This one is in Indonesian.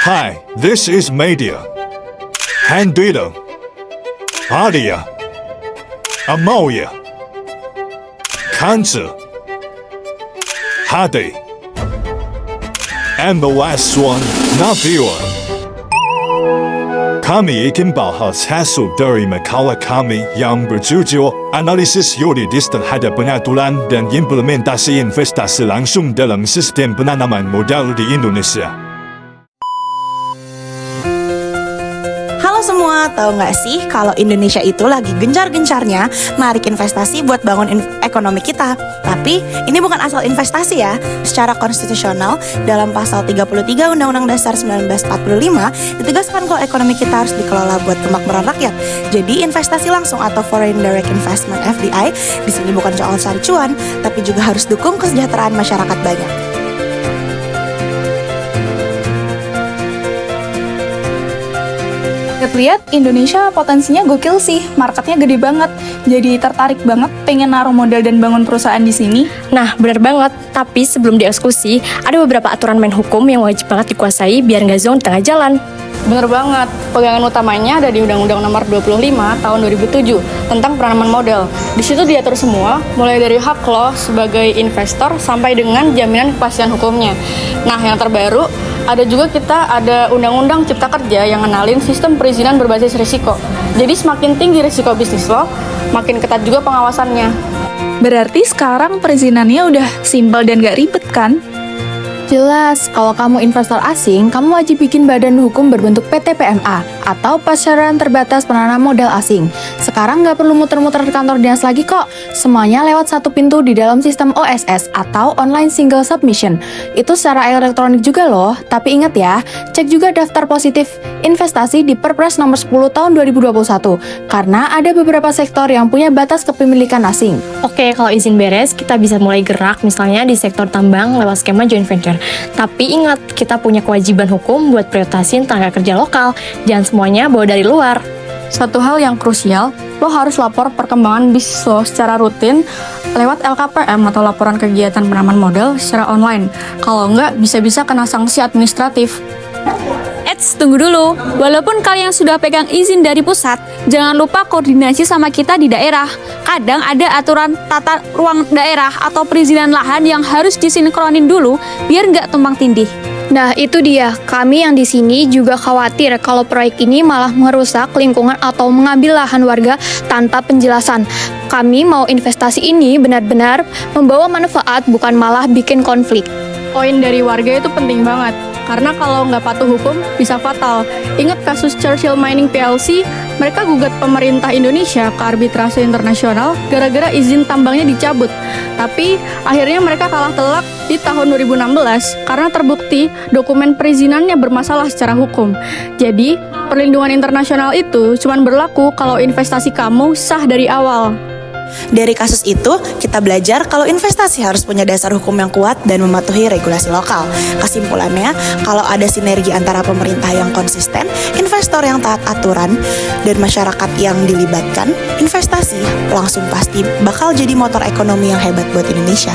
Hi, this is Media. Handito. Adia. Amoya. Kanzu. Hadi. And the last one, not viewer. Kami ikin bahas hasil dari makalah kami yang berjudul Analisis Yuri Distant Hada Pengaturan dan Implementasi Investasi Langsung dalam Sistem Penanaman Modal di Indonesia. Halo semua, tahu nggak sih kalau Indonesia itu lagi gencar-gencarnya narik investasi buat bangun ekonomi kita. Tapi ini bukan asal investasi ya. Secara konstitusional dalam pasal 33 Undang-Undang Dasar 1945 ditegaskan kalau ekonomi kita harus dikelola buat kemakmuran rakyat. Jadi investasi langsung atau Foreign Direct Investment (FDI) di sini bukan soal cari cuan, tapi juga harus dukung kesejahteraan masyarakat banyak. Lihat Indonesia potensinya gokil sih, marketnya gede banget. Jadi tertarik banget pengen naruh modal dan bangun perusahaan di sini. Nah, benar banget. Tapi sebelum dieksekusi, ada beberapa aturan main hukum yang wajib banget dikuasai biar nggak zonk di tengah jalan. Bener banget, pegangan utamanya ada di Undang-Undang Nomor 25 Tahun 2007 tentang penanaman modal. Di situ diatur semua, mulai dari hak lo sebagai investor sampai dengan jaminan kepastian hukumnya. Nah, yang terbaru ada Undang-Undang Cipta Kerja yang ngenalin sistem perizinan berbasis risiko. Jadi semakin tinggi risiko bisnis lo, makin ketat juga pengawasannya. Berarti sekarang perizinannya udah simpel dan gak ribet kan? Jelas, kalau kamu investor asing, kamu wajib bikin badan hukum berbentuk PT PMA atau Pasaran Terbatas Penanam Modal Asing. Sekarang nggak perlu muter-muter di kantor dinas lagi kok. Semuanya lewat satu pintu di dalam sistem OSS atau Online Single Submission. Itu secara elektronik juga loh, tapi ingat ya, cek juga daftar positif investasi di Perpres nomor 10 tahun 2021 karena ada beberapa sektor yang punya batas kepemilikan asing. Oke, kalau izin beres, kita bisa mulai gerak misalnya di sektor tambang lewat skema joint venture. Tapi ingat, kita punya kewajiban hukum buat prioritasin tenaga kerja lokal. Jangan semuanya bawa dari luar. Satu hal yang krusial, lo harus lapor perkembangan bisnis lo secara rutin lewat LKPM atau laporan kegiatan penanaman modal secara online. Kalau enggak, bisa-bisa kena sanksi administratif. Tunggu dulu, walaupun kalian sudah pegang izin dari pusat, jangan lupa koordinasi sama kita di daerah. Kadang ada aturan tata ruang daerah atau perizinan lahan yang harus disinkronin dulu biar nggak tumpang tindih. Nah, itu dia. Kami yang di sini juga khawatir kalau proyek ini malah merusak lingkungan atau mengambil lahan warga tanpa penjelasan. Kami mau investasi ini benar-benar membawa manfaat, bukan malah bikin konflik. Poin dari warga itu penting banget. Karena kalau nggak patuh hukum, bisa fatal. Ingat kasus Churchill Mining PLC, mereka gugat pemerintah Indonesia ke arbitrase internasional gara-gara izin tambangnya dicabut. Tapi akhirnya mereka kalah telak di tahun 2016 karena terbukti dokumen perizinannya bermasalah secara hukum. Jadi, perlindungan internasional itu cuma berlaku kalau investasi kamu sah dari awal. Dari kasus itu, kita belajar kalau investasi harus punya dasar hukum yang kuat dan mematuhi regulasi lokal. Kesimpulannya, kalau ada sinergi antara pemerintah yang konsisten, investor yang taat aturan, dan masyarakat yang dilibatkan, investasi langsung pasti bakal jadi motor ekonomi yang hebat buat Indonesia.